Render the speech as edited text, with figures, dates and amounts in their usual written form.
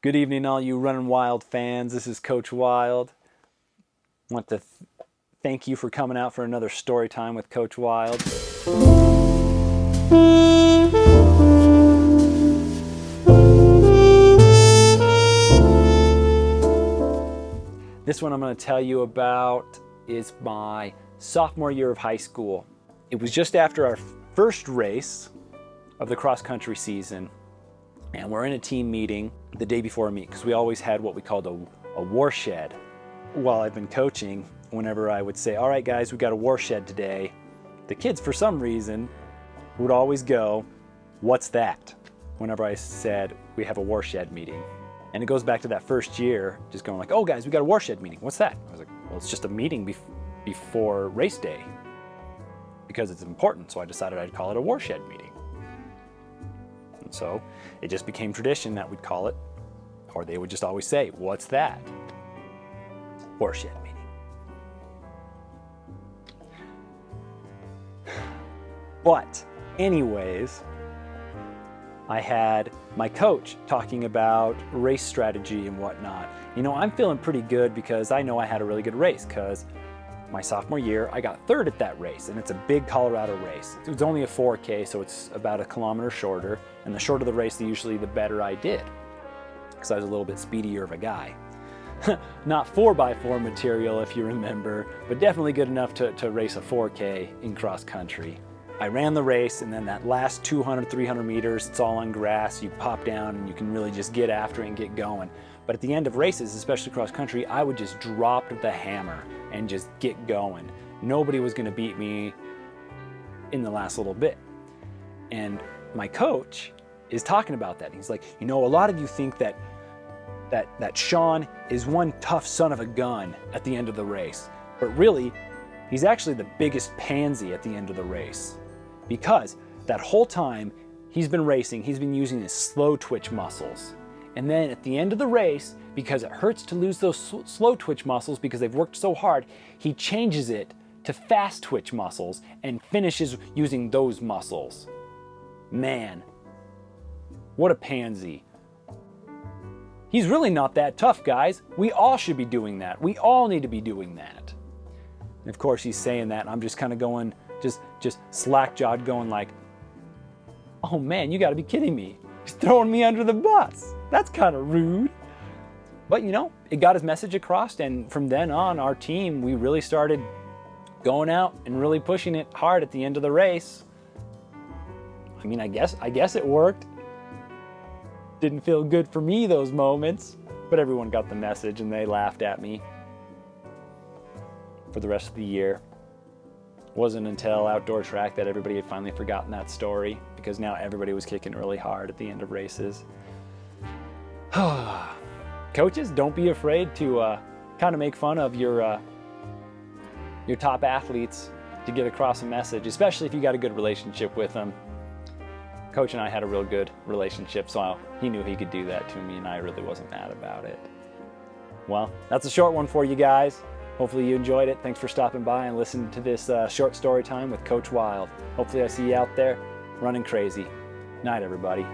Good evening, all you RunningWilde fans. This is Coach Wilde. I want to thank you for coming out for another story time with Coach Wilde. This one I'm going to tell you about is my sophomore year of high school. It was just after our first race of the cross-country season, and we're in a team meeting the day before a meet because we always had what we called a war shed. While I've been coaching, whenever I would say, all right guys, we got a war shed today, the kids for some reason would always go, what's that? Whenever I said we have a war shed meeting. And it goes back to that first year, just going like, oh guys, we got a war shed meeting. What's that? I was like, well, it's just a meeting before race day because it's important. So I decided I'd call it a war shed meeting. And so it just became tradition that we'd call it, or they would just always say, what's that? War shed meeting. But anyways, I had my coach talking about race strategy and whatnot. You know, I'm feeling pretty good because I know I had a really good race because my sophomore year, I got third at that race, and it's a big Colorado race. It was only a 4K, so it's about a kilometer shorter, and the shorter the race, usually the better I did, because I was a little bit speedier of a guy. Not 4x4 material, if you remember, but definitely good enough to race a 4K in cross country. I ran the race, and then that last 200, 300 meters, it's all on grass. You pop down, and you can really just get after it and get going. But at the end of races, especially cross country, I would just drop the hammer and just get going. Nobody was gonna beat me in the last little bit. And my coach is talking about that. He's like, you know, a lot of you think that Sean is one tough son of a gun at the end of the race. But really, he's actually the biggest pansy at the end of the race. Because that whole time he's been racing, he's been using his slow twitch muscles. And then at the end of the race, because it hurts to lose those slow twitch muscles because they've worked so hard, he changes it to fast twitch muscles and finishes using those muscles. Man, what a pansy. He's really not that tough, guys. We all should be doing that. We all need to be doing that. And of course he's saying that, and I'm just kind of going, just slack-jawed going like, oh man, you gotta be kidding me. He's throwing me under the bus. That's kind of rude. But you know, it got his message across, and from then on, our team, we really started going out and really pushing it hard at the end of the race. I mean, I guess it worked. Didn't feel good for me those moments, but everyone got the message and they laughed at me for the rest of the year. It wasn't until outdoor track that everybody had finally forgotten that story, because now everybody was kicking really hard at the end of races. Coaches, don't be afraid to kind of make fun of your top athletes to get across a message, especially if you got a good relationship with them. Coach and I had a real good relationship, so he knew he could do that to me, and I really wasn't mad about it. Well, that's a short one for you guys. Hopefully you enjoyed it. Thanks for stopping by and listening to this short story time with Coach Wilde. Hopefully I see you out there running crazy. Night, everybody.